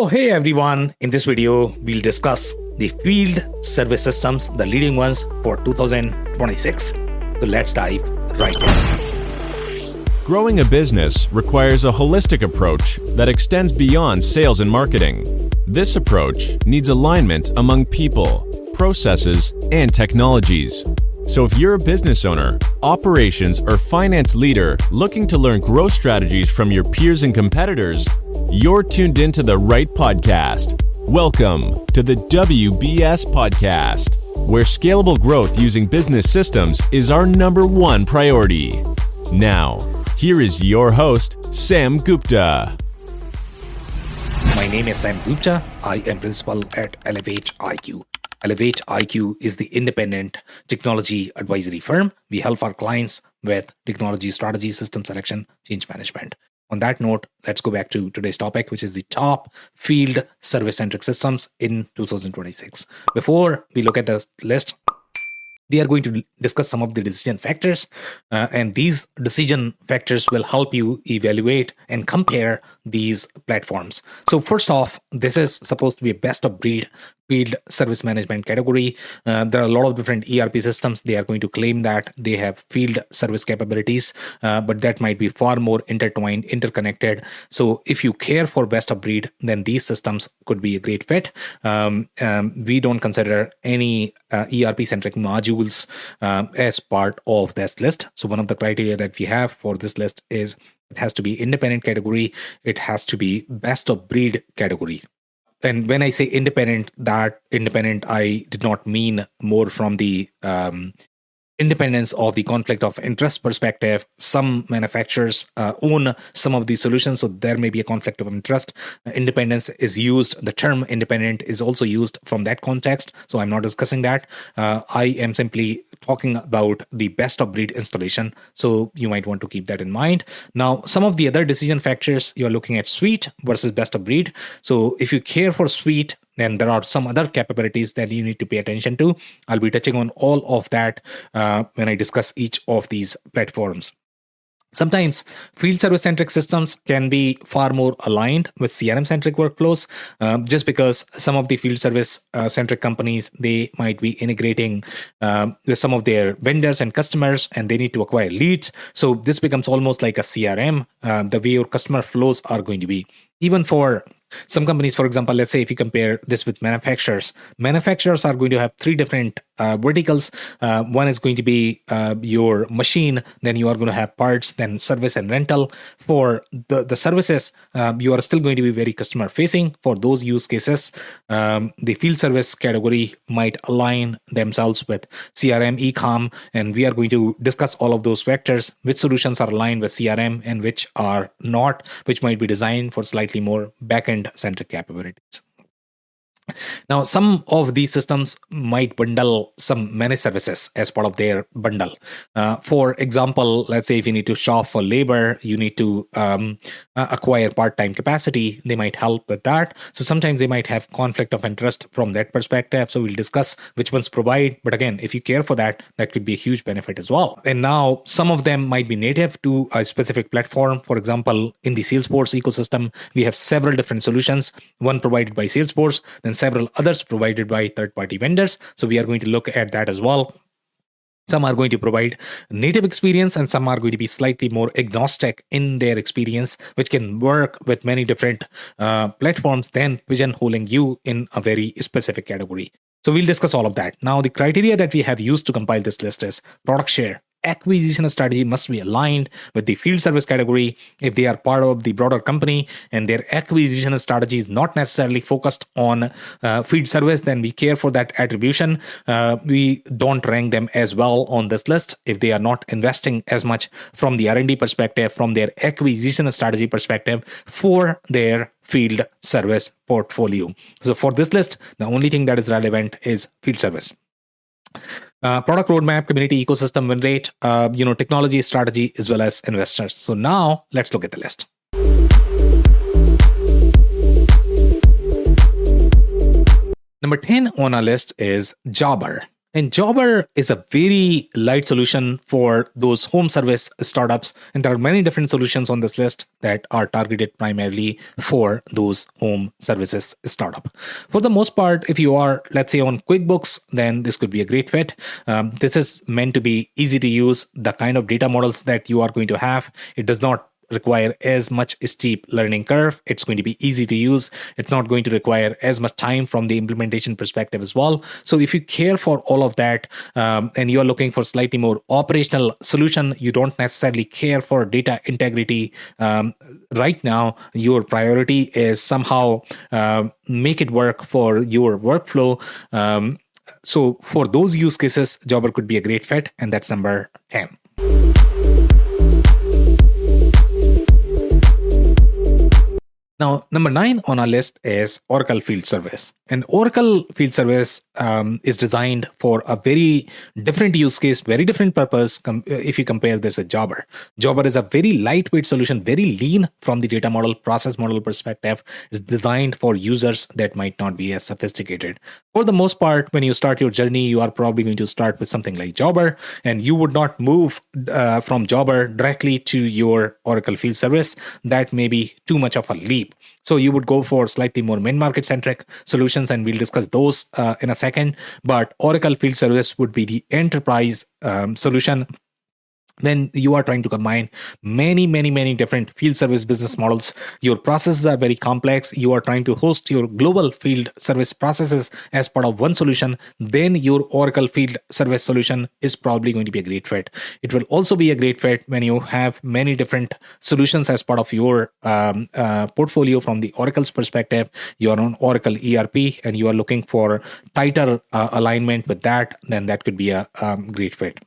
Hey everyone. In this video, we'll discuss the field service systems, the leading ones for 2026. So let's dive right in. Growing a business requires a holistic approach that extends beyond sales and marketing. This approach needs alignment among people, processes, and technologies. So if you're a business owner, operations, or finance leader looking to learn growth strategies from your peers and competitors, you're tuned into the right podcast. Welcome to the WBS Podcast, where scalable growth using business systems is our #1 priority. Now, here is your host, Sam Gupta. My name is Sam Gupta. I am principal at Elevate IQ. Elevate IQ is the independent technology advisory firm. We help our clients with technology strategy, system selection, change management. On that note, let's go back to today's topic, which is the top field service-centric systems in 2026. Before we look at the list, we are going to discuss some of the decision factors, and these decision factors will help you evaluate and compare these platforms. So first off, this is supposed to be a best of breed field service management category. There are a lot of different ERP systems. They are going to claim that they have field service capabilities, but that might be far more intertwined, interconnected. So if you care for best of breed, then these systems could be a great fit. We don't consider any ERP-centric modules as part of this list. So one of the criteria that we have for this list is it has to be independent category. It has to be best of breed category. And when I say independent, I did not mean more from the independence of the conflict of interest perspective. Some manufacturers own some of these solutions, so there may be a conflict of interest. Independence is used, the term independent is also used from that context, so I'm not discussing that. I am simply talking about the best of breed installation, so you might want to keep that in mind. Now, some of the other decision factors, you're looking at suite versus best of breed. So if you care for suite, then there are some other capabilities that you need to pay attention to. I'll be touching on all of that when I discuss each of these platforms. Sometimes field service-centric systems can be far more aligned with CRM-centric workflows, just because some of the field service-centric companies, they might be integrating with some of their vendors and customers, and they need to acquire leads. So this becomes almost like a CRM, the way your customer flows are going to be. Even for some companies, for example, let's say if you compare this with manufacturers are going to have 3 different verticals. One is going to be your machine, then you are going to have parts, then service and rental. For the services, you are still going to be very customer facing. For those use cases, the field service category might align themselves with CRM, e-com, and we are going to discuss all of those factors, which solutions are aligned with CRM and which are not, which might be designed for slightly more back-end centric capabilities. Now, some of these systems might bundle some managed services as part of their bundle. For example, let's say if you need to shop for labor, you need to acquire part-time capacity, they might help with that. So sometimes they might have conflict of interest from that perspective. So we'll discuss which ones provide. But again, if you care for that, that could be a huge benefit as well. And now some of them might be native to a specific platform. For example, in the Salesforce ecosystem, we have several different solutions, one provided by Salesforce, then several others provided by third-party vendors. So we are going to look at that as well. Some are going to provide native experience and some are going to be slightly more agnostic in their experience, which can work with many different platforms, then pigeonholing you in a very specific category. So we'll discuss all of that. Now, the criteria that we have used to compile this list is product share. Acquisition strategy must be aligned with the field service category. If they are part of the broader company and their acquisition strategy is not necessarily focused on field service, then we care for that attribution. We don't rank them as well on this list if they are not investing as much from the R&D perspective, from their acquisition strategy perspective for their field service portfolio. So for this list, the only thing that is relevant is field service. Product roadmap, community ecosystem, win rate, technology strategy, as well as investors. So now let's look at the list. Number 10 on our list is Jobber. And Jobber is a very light solution for those home service startups. And there are many different solutions on this list that are targeted primarily for those home services startup. For the most part, if you are, let's say, on QuickBooks, then this could be a great fit. This is meant to be easy to use. The kind of data models that you are going to have, it does not require as much steep learning curve. It's going to be easy to use. It's not going to require as much time from the implementation perspective as well. So if you care for all of that, and you're looking for slightly more operational solution, you don't necessarily care for data integrity right now. Your priority is somehow make it work for your workflow. So for those use cases, Jobber could be a great fit, and that's number 10. Now, number 9 on our list is Oracle Field Service. And Oracle Field Service is designed for a very different use case, very different purpose if you compare this with Jobber. Jobber is a very lightweight solution, very lean from the data model, process model perspective. It's designed for users that might not be as sophisticated. For the most part, when you start your journey, you are probably going to start with something like Jobber, and you would not move from Jobber directly to your Oracle Field Service. That may be too much of a leap. So you would go for slightly more mid-market centric solutions, and we'll discuss those in a second. But Oracle Field Service would be the enterprise solution when you are trying to combine many different field service business models. Your processes are very complex. You are trying to host your global field service processes as part of one solution. Then your Oracle Field Service solution is probably going to be a great fit. It will also be a great fit when you have many different solutions as part of your portfolio from the Oracle's perspective. You're on Oracle ERP and you are looking for tighter alignment with that, then that could be a great fit.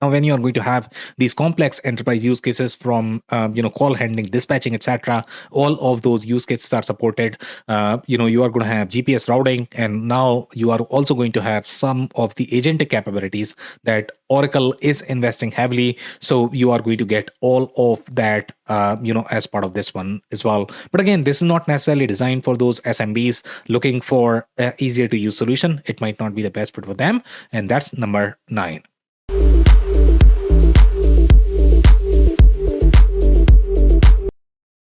Now, when you are going to have these complex enterprise use cases from call handling, dispatching, etc., all of those use cases are supported. You are going to have GPS routing, and now you are also going to have some of the agentic capabilities that Oracle is investing heavily. So you are going to get all of that, as part of this one as well. But again, this is not necessarily designed for those SMBs looking for an easier to use solution. It might not be the best fit for them, and that's number 9.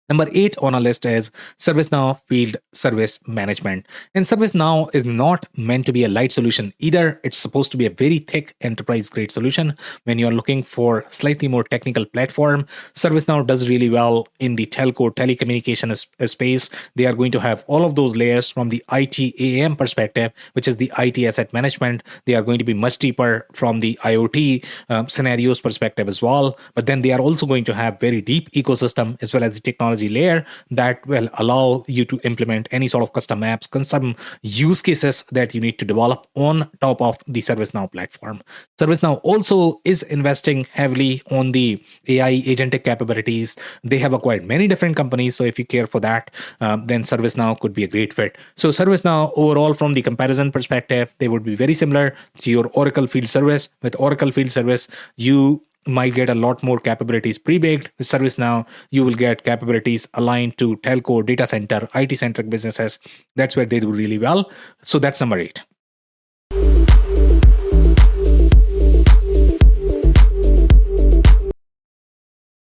Number 8 on our list is ServiceNow Field Service Management. And ServiceNow is not meant to be a light solution either. It's supposed to be a very thick enterprise-grade solution. When you're looking for slightly more technical platform, ServiceNow does really well in the telco, telecommunication space. They are going to have all of those layers from the ITAM perspective, which is the IT asset management. They are going to be much deeper from the IoT scenarios perspective as well. But then they are also going to have very deep ecosystem as well as the technology layer that will allow you to implement any sort of custom apps, custom use cases that you need to develop on top of the ServiceNow platform. ServiceNow also is investing heavily on the AI agentic capabilities. They have acquired many different companies. So if you care for that, then ServiceNow could be a great fit. So ServiceNow overall, from the comparison perspective, they would be very similar to your Oracle Field Service. With Oracle Field Service, you might get a lot more capabilities pre-baked. With ServiceNow, you will get capabilities aligned to telco, data center, IT-centric businesses. That's where they do really well. So that's number 8.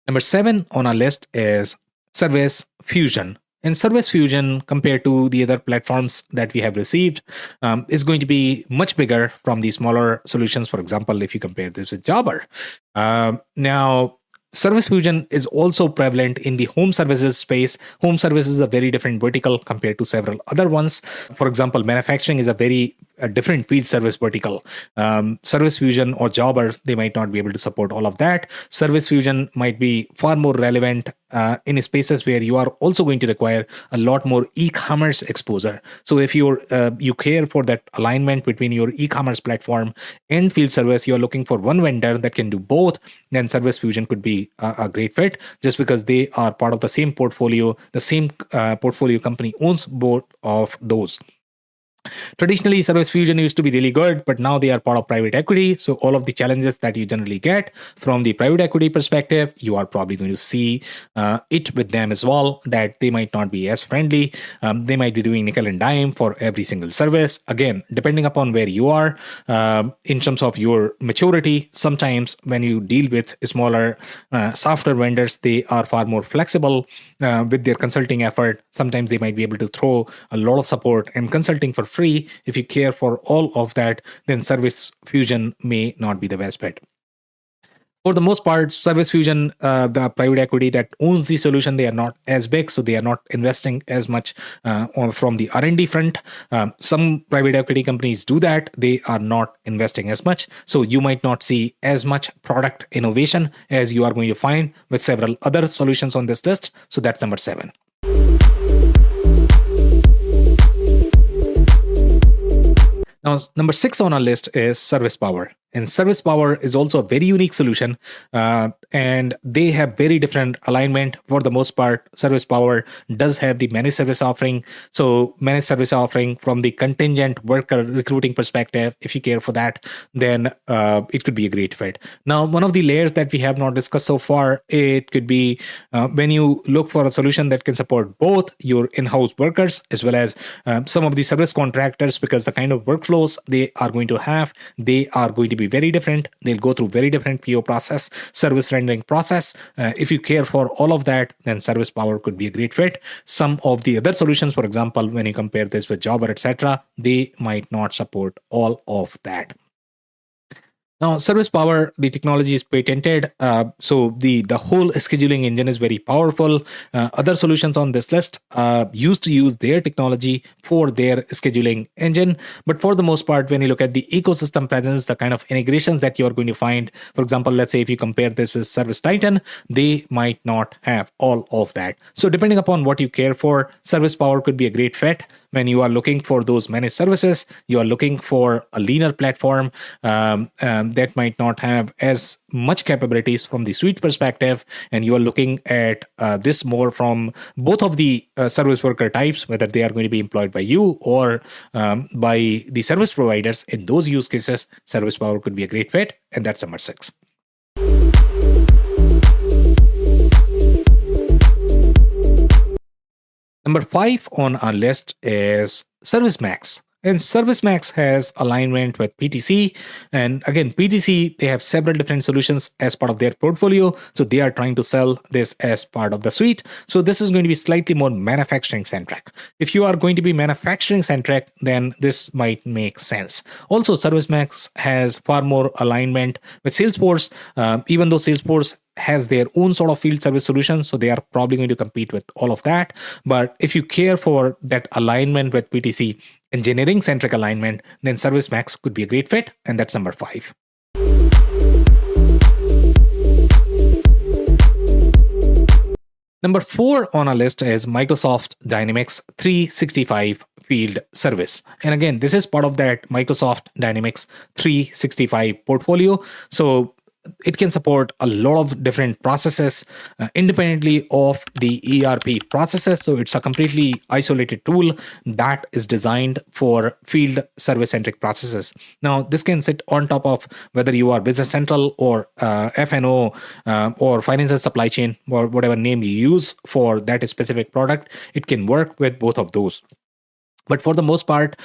Number 7 on our list is Service Fusion. And Service Fusion, compared to the other platforms that we have received, is going to be much bigger from the smaller solutions. For example, if you compare this with Jobber. Now, Service Fusion is also prevalent in the home services space. Home services is a very different vertical compared to several other ones. For example, manufacturing is a different field service vertical. Service Fusion or Jobber, they might not be able to support all of that. Service Fusion might be far more relevant in spaces where you are also going to require a lot more e-commerce exposure. So if you care for that alignment between your e-commerce platform and field service, you're looking for one vendor that can do both, then Service Fusion could be a great fit, just because they are part of the same portfolio. The same portfolio company owns both of those. Traditionally, Service Fusion used to be really good, but now they are part of private equity. So all of the challenges that you generally get from the private equity perspective, you are probably going to see it with them as well, that they might not be as friendly. They might be doing nickel and dime for every single service. Again, depending upon where you are in terms of your maturity, sometimes when you deal with smaller software vendors, they are far more flexible with their consulting effort. Sometimes they might be able to throw a lot of support and consulting for free. If you care for all of that, then Service Fusion may not be the best bet. For the most part, Service Fusion, the private equity that owns the solution, they are not as big, so they are not investing as much from the R&D front. Some private equity companies do that. They are not investing as much, so you might not see as much product innovation as you are going to find with several other solutions on this list. So that's number 7. Now, number 6 on our list is Service Power. And Service Power is also a very unique solution, and they have very different alignment. For the most part, Service Power does have the managed service offering. So managed service offering from the contingent worker recruiting perspective, if you care for that, then it could be a great fit. Now, one of the layers that we have not discussed so far, it could be when you look for a solution that can support both your in-house workers as well as some of the service contractors, because the kind of workflows they are going to have, they are going to be very different. They'll go through very different PO process, service rendering process. If you care for all of that, then Service Power could be a great fit. Some of the other solutions, for example, when you compare this with Jobber, etc., they might not support all of that. Now, Service Power, the technology is patented, so the whole scheduling engine is very powerful. Other solutions on this list used to use their technology for their scheduling engine, but for the most part, when you look at the ecosystem presence, the kind of integrations that you are going to find, for example, let's say if you compare this with Service Titan, they might not have all of that. So depending upon what you care for, Service Power could be a great fit. When you are looking for those managed services, you are looking for a leaner platform that might not have as much capabilities from the suite perspective, and you are looking at this more from both of the service worker types, whether they are going to be employed by you or by the service providers. In those use cases, Service Power could be a great fit, and that's number 6. Number 5 on our list is ServiceMax. And ServiceMax has alignment with PTC. And again, PTC, they have several different solutions as part of their portfolio. So they are trying to sell this as part of the suite. So this is going to be slightly more manufacturing centric. If you are going to be manufacturing centric, then this might make sense. Also, ServiceMax has far more alignment with Salesforce, even though Salesforce has their own sort of field service solutions, so they are probably going to compete with all of that. But if you care for that alignment with PTC, engineering centric alignment, then ServiceMax could be a great fit, and that's number 5. Number 4 on our list is Microsoft Dynamics 365 Field Service. And again, this is part of that Microsoft Dynamics 365 portfolio. So it can support a lot of different processes independently of the ERP processes. So it's a completely isolated tool that is designed for field service-centric processes. Now, this can sit on top of whether you are Business Central or F&O or Finance and Supply Chain, or whatever name you use for that specific product. It can work with both of those. But for the most part,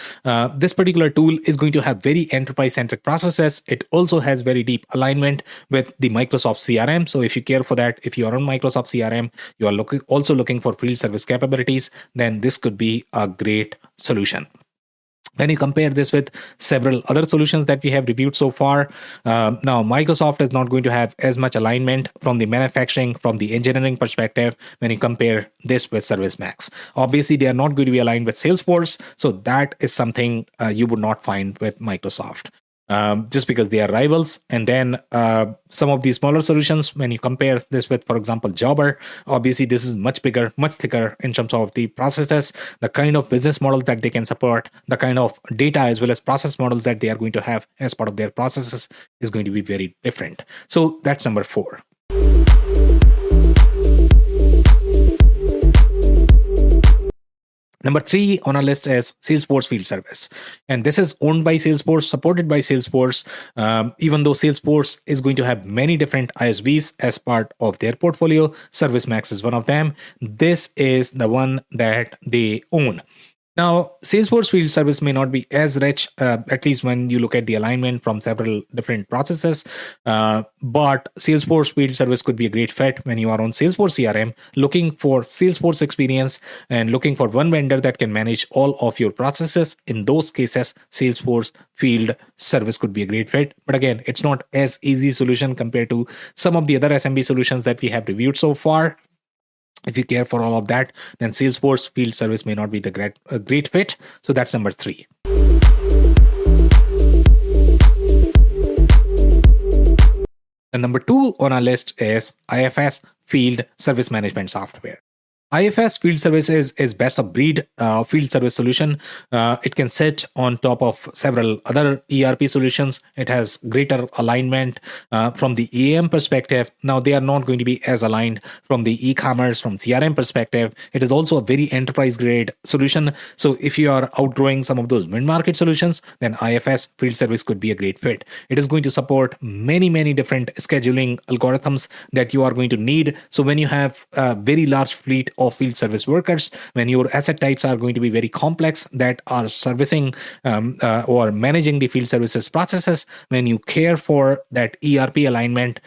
this particular tool is going to have very enterprise-centric processes. It also has very deep alignment with the Microsoft CRM. So if you care for that, if you are on Microsoft CRM, you are also looking for field service capabilities, then this could be a great solution. When you compare this with several other solutions that we have reviewed so far, now Microsoft is not going to have as much alignment from the manufacturing, from the engineering perspective when you compare this with ServiceMax. Obviously, they are not going to be aligned with Salesforce, so that is something you would not find with Microsoft. Just because they are rivals. And then some of these smaller solutions, when you compare this with, for example, Jobber, obviously this is much bigger, much thicker in terms of the processes, the kind of business models that they can support, the kind of data as well as process models that they are going to have as part of their processes is going to be very different. So that's number 4. Number 3 on our list is Salesforce Field Service. And this is owned by Salesforce, supported by Salesforce, even though Salesforce is going to have many different ISVs as part of their portfolio. ServiceMax is one of them. This is the one that they own. Now, Salesforce Field Service may not be as rich, at least when you look at the alignment from several different processes, but Salesforce Field Service could be a great fit when you are on Salesforce CRM, looking for Salesforce experience and looking for one vendor that can manage all of your processes. In those cases, Salesforce Field Service could be a great fit. But again, it's not as easy solution compared to some of the other SMB solutions that we have reviewed so far. If you care for all of that, then Salesforce Field Service may not be the great fit. So that's number 3. And number 2 on our list is IFS Field Service Management Software. IFS Field Service is best of breed field service solution. It can sit on top of several other ERP solutions. It has greater alignment from the EAM perspective. Now, they are not going to be as aligned from the e-commerce, from CRM perspective. It is also a very enterprise grade solution. So if you are outgrowing some of those mid-market solutions, then IFS Field Service could be a great fit. It is going to support many, many different scheduling algorithms that you are going to need. So when you have a very large fleet of field service workers, when your asset types are going to be very complex that are servicing or managing the field services processes, when you care for that ERP alignment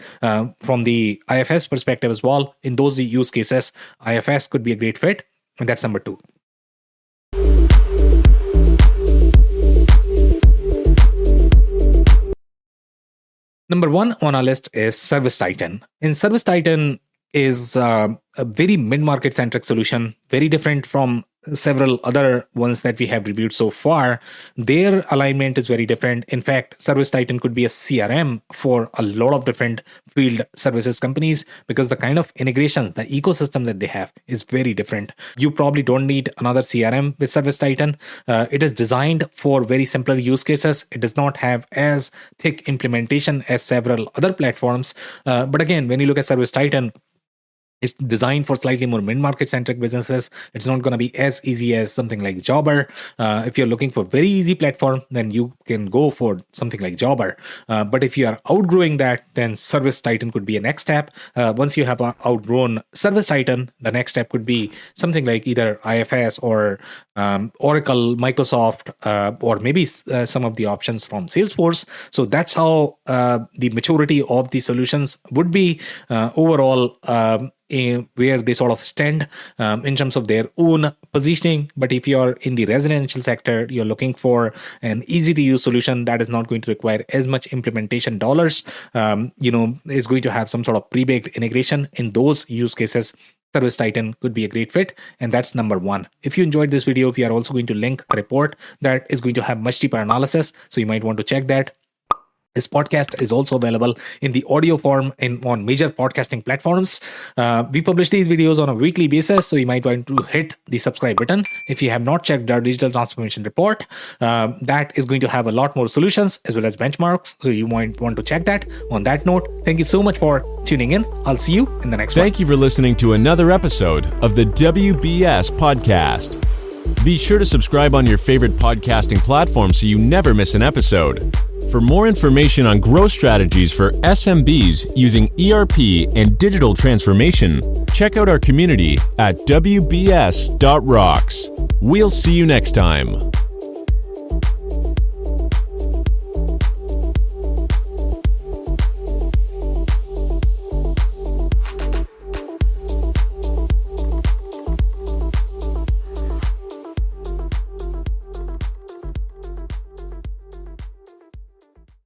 from the IFS perspective as well, in those use cases, IFS could be a great fit. And that's number 2. Number 1 on our list is Service Titan. In Service Titan is a very mid-market centric solution, very different from several other ones that we have reviewed so far. Their alignment is very different. In fact, Service Titan could be a CRM for a lot of different field services companies because the kind of integration, the ecosystem that they have is very different. You probably don't need another CRM with Service Titan. It is designed for very simpler use cases. It does not have as thick implementation as several other platforms. But again, when you look at Service Titan, it's designed for slightly more mid-market centric businesses. It's not going to be as easy as something like Jobber. If you're looking for very easy platform, then you can go for something like Jobber. But if you are outgrowing that, then Service Titan could be a next step. Once you have outgrown Service Titan, the next step could be something like either IFS or Oracle, Microsoft, or maybe some of the options from Salesforce. So that's how the maturity of the solutions would be overall. Where they sort of stand in terms of their own positioning. But if you're in the residential sector, you're looking for an easy to use solution that is not going to require as much implementation dollars, is going to have some sort of pre-baked integration. In those use cases, Service Titan could be a great fit. And that's number 1. If you enjoyed this video, we are also going to link a report that is going to have much deeper analysis. So you might want to check that. This podcast is also available in the audio form on major podcasting platforms. We publish these videos on a weekly basis, so you might want to hit the subscribe button. If you have not checked our digital transformation report, that is going to have a lot more solutions as well as benchmarks, so you might want to check that. On that note, thank you so much for tuning in. I'll see you in the next one. Thank you for listening to another episode of the WBS Podcast. Be sure to subscribe on your favorite podcasting platform so you never miss an episode. For more information on growth strategies for SMBs using ERP and digital transformation, check out our community at WBS.rocks. We'll see you next time.